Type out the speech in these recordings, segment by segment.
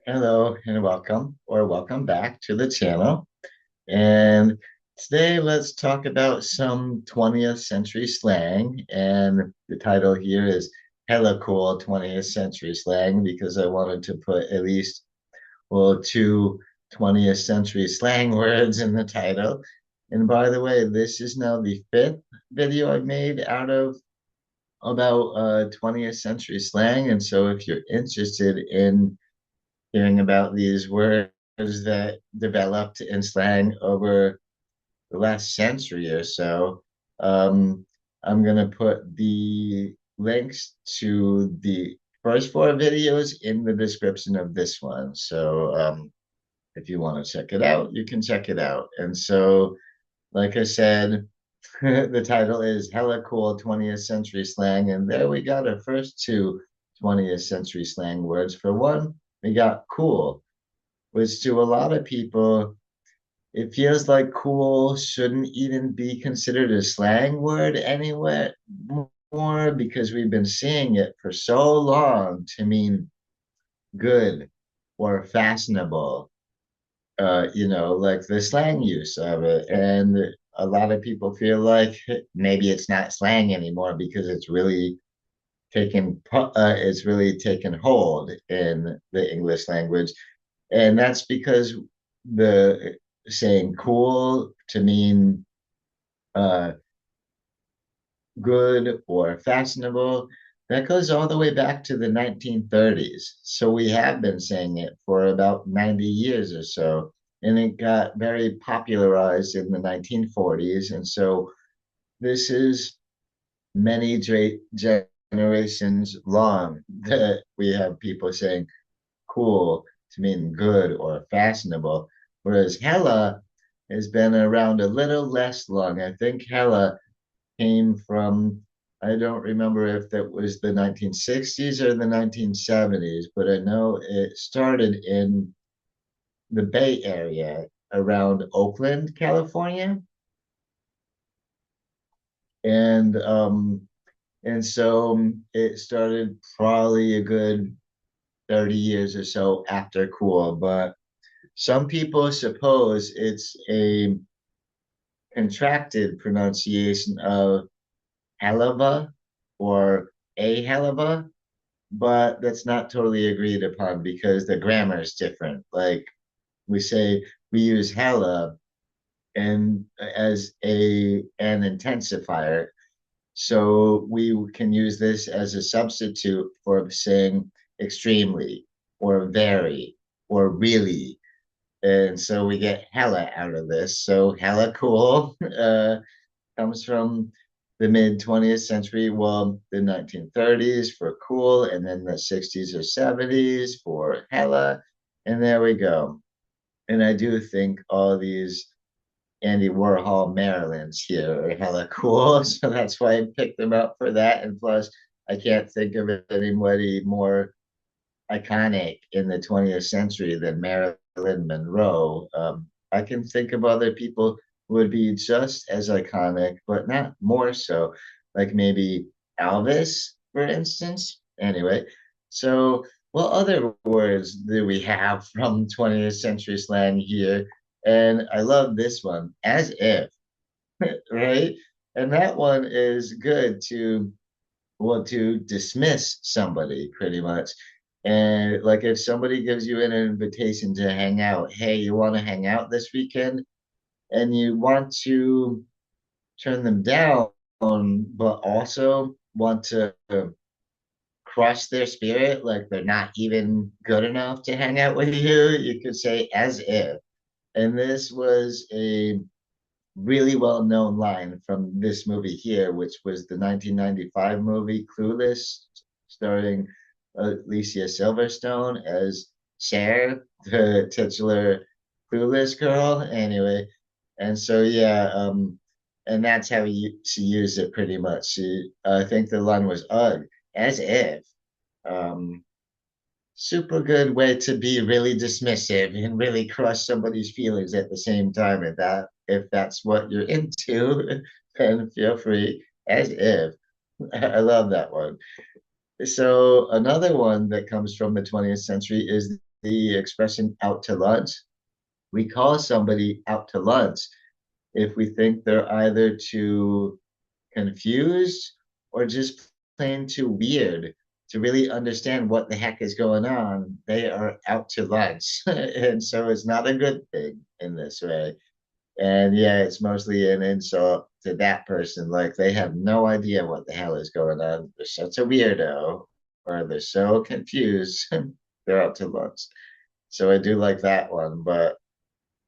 Hello and welcome or welcome back to the channel. And today let's talk about some 20th century slang. And the title here is Hella Cool 20th Century Slang because I wanted to put at least, well, two 20th century slang words in the title. And by the way, this is now the fifth video I've made out of about 20th century slang. And so if you're interested in hearing about these words that developed in slang over the last century or so. Um, I'm going to put the links to the first four videos in the description of this one. So if you want to check it out, you can check it out. And so, like I said, the title is Hella Cool 20th Century Slang. And there we got our first two 20th century slang words. For one, we got cool, which to a lot of people, it feels like cool shouldn't even be considered a slang word anywhere more because we've been seeing it for so long to mean good or fashionable, like the slang use of it. And a lot of people feel like maybe it's not slang anymore because it's really taken hold in the English language. And that's because the saying cool to mean uh, good or fashionable, that goes all the way back to the 1930s. So we have been saying it for about 90 years or so. And it got very popularized in the 1940s. And so this is many generations long that we have people saying cool to mean good or fashionable, whereas hella has been around a little less long. I think hella came from, I don't remember if that was the 1960s or the 1970s, but I know it started in the Bay Area around Oakland, California. And so it started probably a good 30 years or so after cool, but some people suppose it's a contracted pronunciation of Helava or a Helava, but that's not totally agreed upon because the grammar is different. Like we use hella and as an intensifier. So we can use this as a substitute for saying extremely or very or really. And so we get hella out of this. So hella cool comes from the mid 20th century, well, the 1930s for cool, and then the 60s or 70s for hella. And there we go. And I do think all these Andy Warhol Marylands here are hella cool. So that's why I picked them up for that. And plus, I can't think of anybody more iconic in the 20th century than Marilyn Monroe. I can think of other people who would be just as iconic, but not more so, like maybe Elvis, for instance. Anyway, so what other words do we have from 20th century slang here? And I love this one, as if, right? And that one is good to to dismiss somebody pretty much. And like if somebody gives you an invitation to hang out, hey, you want to hang out this weekend? And you want to turn them down, but also want to crush their spirit, like they're not even good enough to hang out with you, you could say as if. And this was a really well known line from this movie here, which was the 1995 movie Clueless, starring Alicia Silverstone as Cher, the titular Clueless girl. Anyway, and so yeah, and that's how she used it pretty much. I think the line was "ugh," as if. Um, Super good way to be really dismissive and really crush somebody's feelings at the same time. If that's what you're into, then feel free. As if. I love that one. So another one that comes from the 20th century is the expression out to lunch. We call somebody out to lunch if we think they're either too confused or just plain too weird to really understand what the heck is going on. They are out to lunch. And so it's not a good thing in this way. And yeah, it's mostly an insult to that person. Like they have no idea what the hell is going on. They're such a weirdo, or they're so confused. They're out to lunch. So I do like that one. But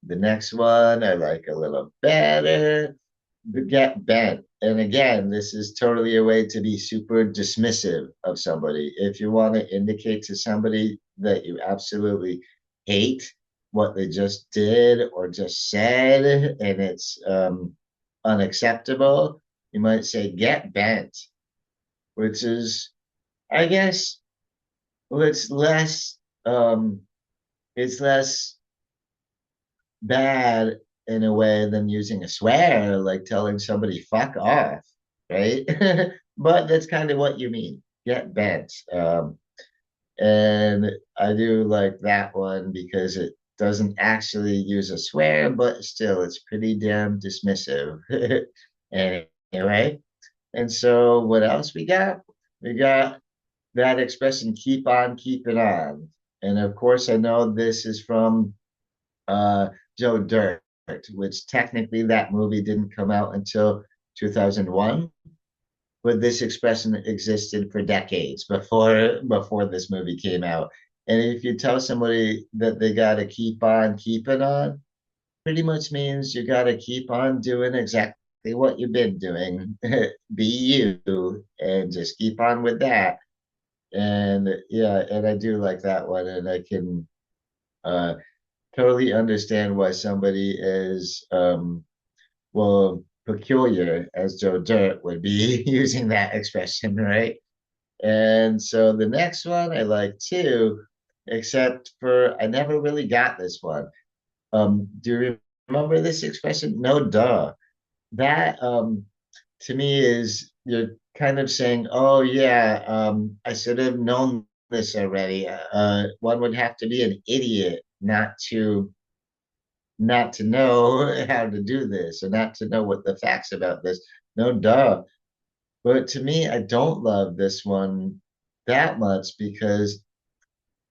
the next one I like a little better. The get bent. And again, this is totally a way to be super dismissive of somebody. If you want to indicate to somebody that you absolutely hate what they just did or just said and it's unacceptable, you might say get bent, which is, I guess, well, um, it's less bad in a way than using a swear, like telling somebody fuck off, right? But that's kind of what you mean. Get bent. And I do like that one because it doesn't actually use a swear, but still it's pretty damn dismissive. Anyway, and so what else we got? We got that expression keep on keeping on. And of course, I know this is from uh, Joe Dirt, which technically that movie didn't come out until 2001, but this expression existed for decades before this movie came out. And if you tell somebody that they got to keep on keeping on, pretty much means you got to keep on doing exactly what you've been doing. Be you and just keep on with that. And yeah, and I do like that one, and I can uh, totally understand why somebody is well peculiar as Joe Dirt would be using that expression, right? And so the next one I like too, except for I never really got this one. Do you remember this expression? No duh. That to me is you're kind of saying, oh yeah, I should have known this already. One would have to be an idiot not to know how to do this or not to know what the facts about this. No, duh. But to me, I don't love this one that much because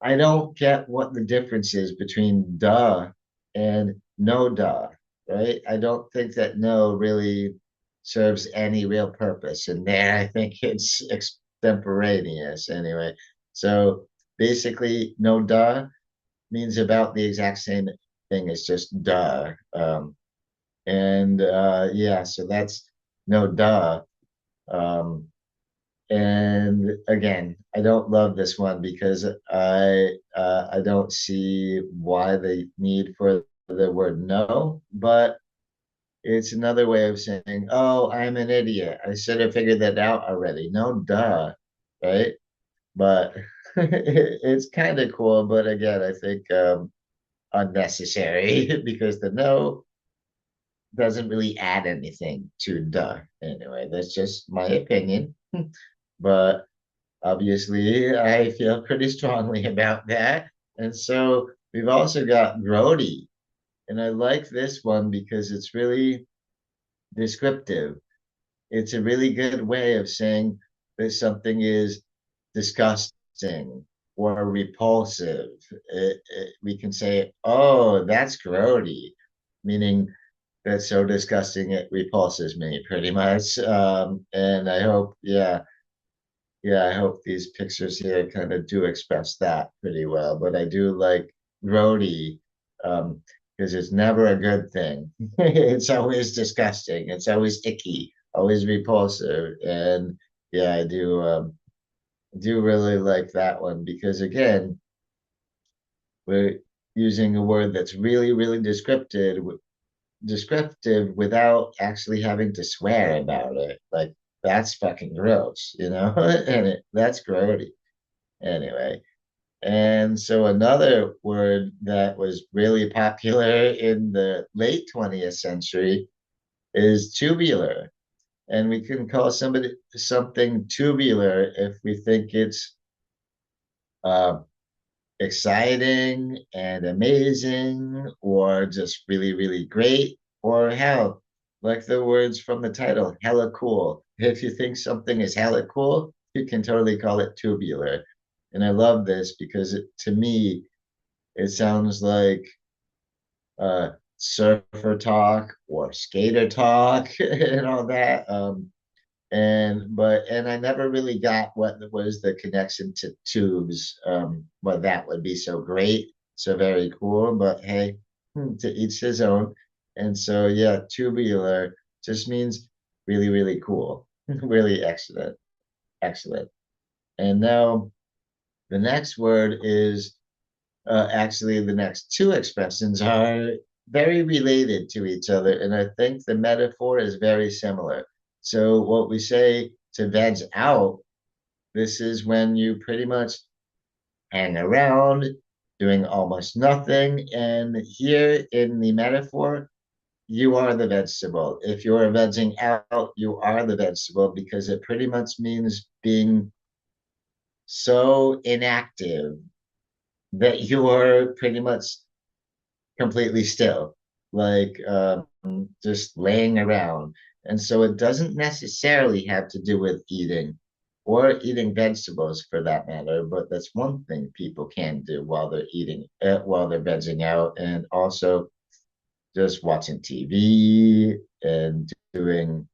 I don't get what the difference is between duh and no duh, right? I don't think that no really serves any real purpose in there. I think it's extemporaneous anyway. So basically, no duh means about the exact same thing as just duh. And yeah, so that's no duh. Um, and again, I don't love this one because I don't see why the need for the word no, but it's another way of saying, "Oh, I'm an idiot. I should have figured that out already." No, duh, right? But it's kind of cool. But again, I think unnecessary because the no doesn't really add anything to duh. Anyway, that's just my opinion. But obviously, I feel pretty strongly about that. And so we've also got grody. And I like this one because it's really descriptive. It's a really good way of saying that something is disgusting or repulsive. We can say, oh, that's grody, meaning that's so disgusting it repulses me pretty much. And I hope, yeah, I hope these pictures here kind of do express that pretty well. But I do like grody because it's never a good thing. It's always disgusting. It's always icky, always repulsive. And yeah, I do really like that one because again, we're using a word that's really, really descriptive without actually having to swear about it. Like that's fucking gross, and that's grody anyway. And so another word that was really popular in the late 20th century is tubular. And we can call somebody something tubular if we think it's uh, exciting and amazing, or just really, really great, or hell, like the words from the title, hella cool. If you think something is hella cool, you can totally call it tubular. And I love this because to me, it sounds like surfer talk or skater talk and all that. And I never really got what was the connection to tubes. But that would be so great, so very cool. But hey, to each his own. And so yeah, tubular just means really, really cool, really excellent, excellent. And now the next word is actually the next two expressions are very related to each other, and I think the metaphor is very similar. So what we say to veg out, this is when you pretty much hang around doing almost nothing. And here in the metaphor, you are the vegetable. If you're vegging out, you are the vegetable because it pretty much means being so inactive that you are pretty much completely still, like just laying around. And so it doesn't necessarily have to do with eating or eating vegetables for that matter, but that's one thing people can do while they're eating, while they're vegging out, and also just watching TV and doing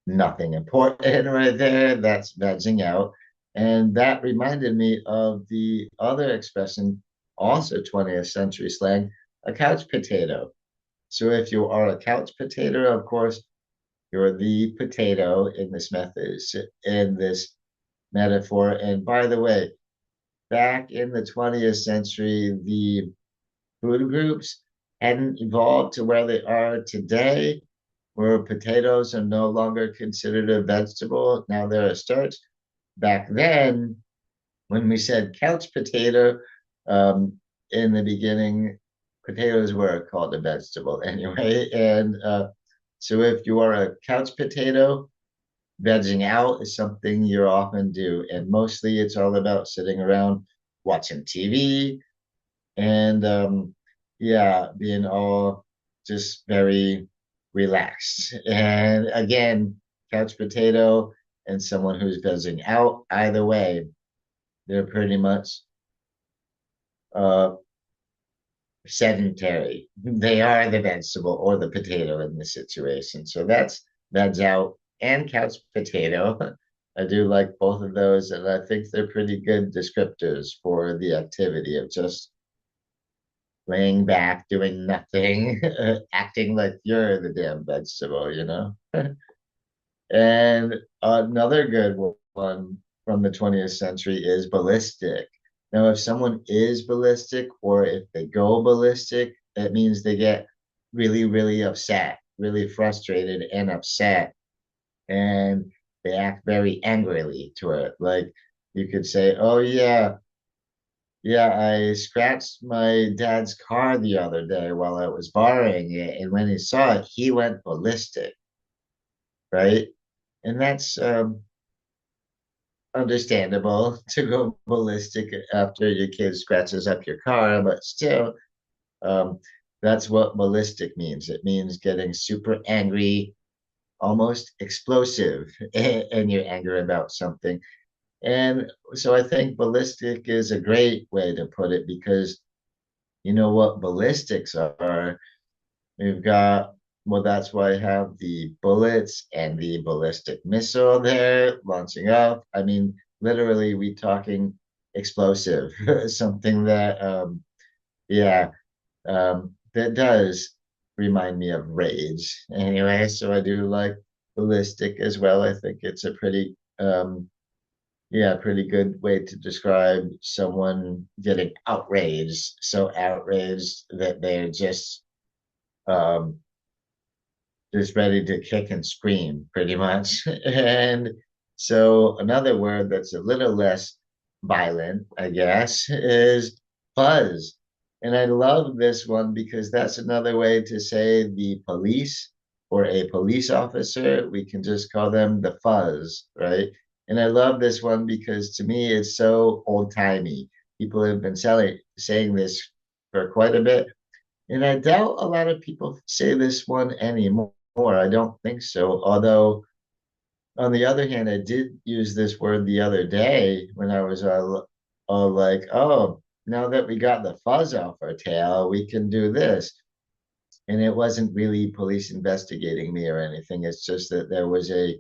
nothing important right there. That's vegging out. And that reminded me of the other expression, also 20th century slang, a couch potato. So if you are a couch potato, of course, you're the potato in this method, in this metaphor. And by the way, back in the 20th century, the food groups hadn't evolved to where they are today, where potatoes are no longer considered a vegetable. Now they're a starch. Back then, when we said couch potato, um, in the beginning, potatoes were called a vegetable anyway. And so if you are a couch potato, vegging out is something you often do. And mostly it's all about sitting around watching TV and yeah, being all just very relaxed. And again, couch potato and someone who's vegging out, either way, they're pretty much uh, sedentary. They are the vegetable or the potato in this situation. So that's veg out and couch potato. I do like both of those, and I think they're pretty good descriptors for the activity of just laying back, doing nothing, acting like you're the damn vegetable, you know? And another good one from the 20th century is ballistic. Now, if someone is ballistic or if they go ballistic, it means they get really, really upset, really frustrated and upset, and they act very angrily to it. Like you could say, "Oh yeah, yeah, I scratched my dad's car the other day while I was borrowing it, and when he saw it, he went ballistic," right? And that's understandable to go ballistic after your kid scratches up your car, but still, um, that's what ballistic means. It means getting super angry, almost explosive in your anger about something. And so I think ballistic is a great way to put it because you know what ballistics are. We've got, well, that's why I have the bullets and the ballistic missile there launching up. I mean, literally, we talking explosive, something that, yeah, that does remind me of rage. Anyway, so I do like ballistic as well. I think it's a pretty, yeah, pretty good way to describe someone getting outraged, so outraged that they're um, just ready to kick and scream, pretty much. And so another word that's a little less violent, I guess, is fuzz. And I love this one because that's another way to say the police or a police officer. We can just call them the fuzz, right? And I love this one because to me it's so old timey. people have been saying this for quite a bit. And I doubt a lot of people say this one anymore. I don't think so. Although, on the other hand, I did use this word the other day when I was like, oh, now that we got the fuzz off our tail, we can do this. And it wasn't really police investigating me or anything. It's just that there was a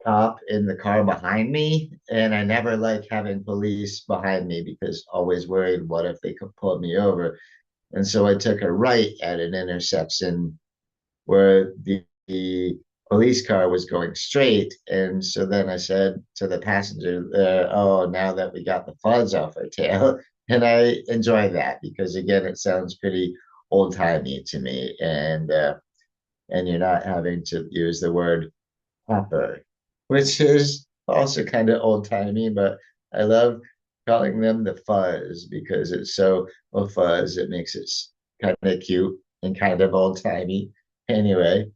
cop in the car behind me, and I never like having police behind me because always worried what if they could pull me over. And so I took a right at an intersection where the police car was going straight. And so then I said to the passenger, oh, now that we got the fuzz off our tail. And I enjoy that because, again, it sounds pretty old timey to me. And you're not having to use the word pepper, which is also kind of old timey, but I love calling them the fuzz because it's so a fuzz. It makes it kind of cute and kind of old timey. Anyway,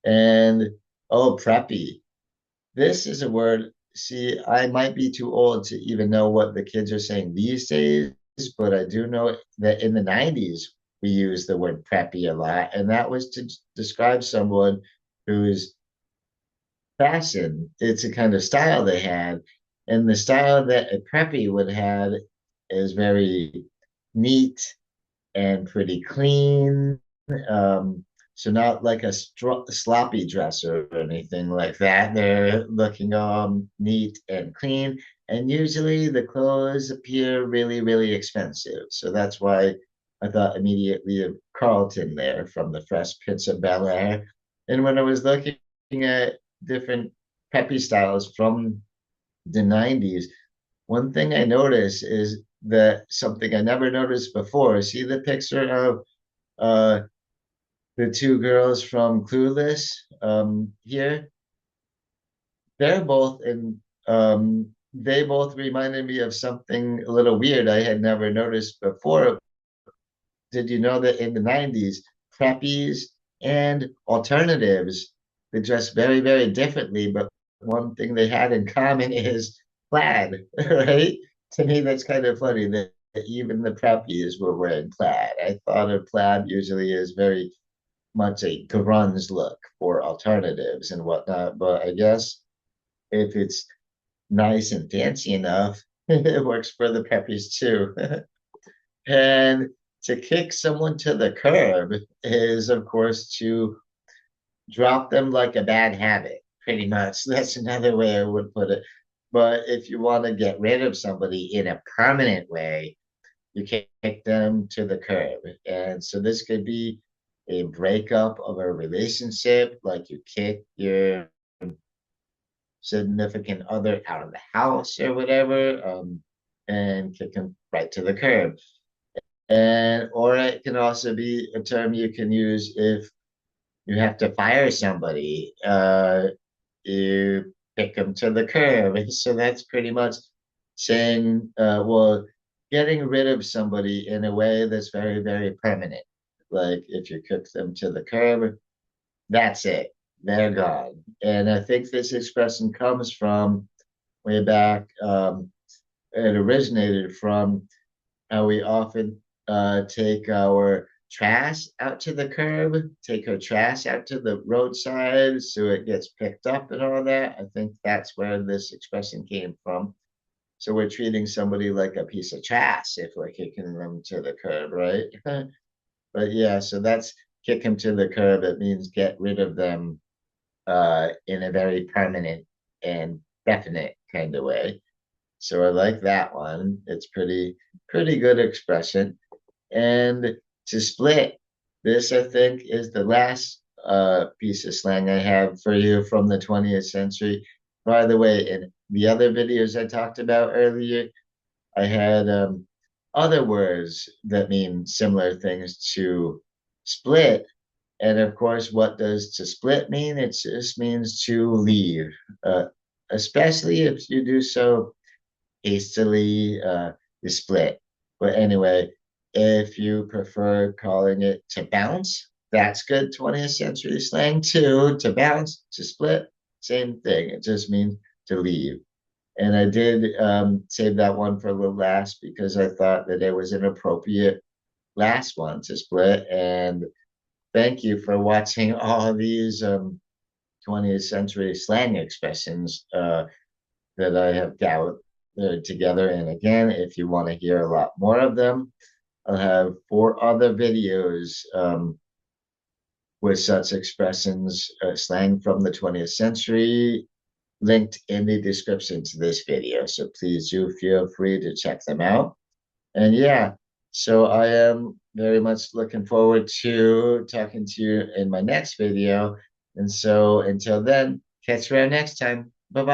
and oh, preppy. This is a word. See, I might be too old to even know what the kids are saying these days, but I do know that in the 90s, we used the word preppy a lot, and that was to describe someone who's fashion. It's a kind of style they had. And the style that a preppy would have is very neat and pretty clean. Um, so not like a sloppy dresser or anything like that. They're looking neat and clean. And usually the clothes appear really, really expensive. So that's why I thought immediately of Carlton there from the Fresh Prince of Bel-Air. And when I was looking at different preppy styles from the 90s, one thing I noticed is that something I never noticed before. See the picture of uh, the two girls from Clueless here? They're both in, they both reminded me of something a little weird I had never noticed before. Did you know that in the 90s, preppies and alternatives, they dress very, very differently, but one thing they had in common is plaid, right? To me, that's kind of funny that even the preppies were wearing plaid. I thought of plaid usually as very much a grunge look for alternatives and whatnot, but I guess if it's nice and fancy enough, it works for the preppies too. And to kick someone to the curb is, of course, to drop them like a bad habit, pretty much. That's another way I would put it. But if you want to get rid of somebody in a permanent way, you kick them to the curb. And so this could be a breakup of a relationship, like you kick your significant other out of the house or whatever, and kick them right to the curb. And or it can also be a term you can use if you have to fire somebody. You pick them to the curb. So that's pretty much saying, well, getting rid of somebody in a way that's very, very permanent. Like if you kick them to the curb, that's it. They're gone. And I think this expression comes from way back. It originated from how we often take our trash out to the curb, take our trash out to the roadside so it gets picked up and all that. I think that's where this expression came from. So we're treating somebody like a piece of trash if we're kicking them to the curb, right? But yeah, so that's kick them to the curb. It means get rid of them in a very permanent and definite kind of way. So I like that one. It's pretty good expression. And to split, this I think is the last piece of slang I have for you from the 20th century. By the way, in the other videos I talked about earlier, I had other words that mean similar things to split. And of course, what does to split mean? It just means to leave, uh, especially if you do so hastily, you split. But anyway, if you prefer calling it to bounce, that's good 20th century slang too. To bounce, to split, same thing. It just means to leave. And I did save that one for a little last because I thought that it was an appropriate last one to split. And thank you for watching all these 20th century slang expressions that I have gathered together. And again, if you want to hear a lot more of them, I'll have four other videos with such expressions, slang from the 20th century, linked in the description to this video. So please do feel free to check them out. And yeah, so I am very much looking forward to talking to you in my next video. And so until then, catch you around next time. Bye bye.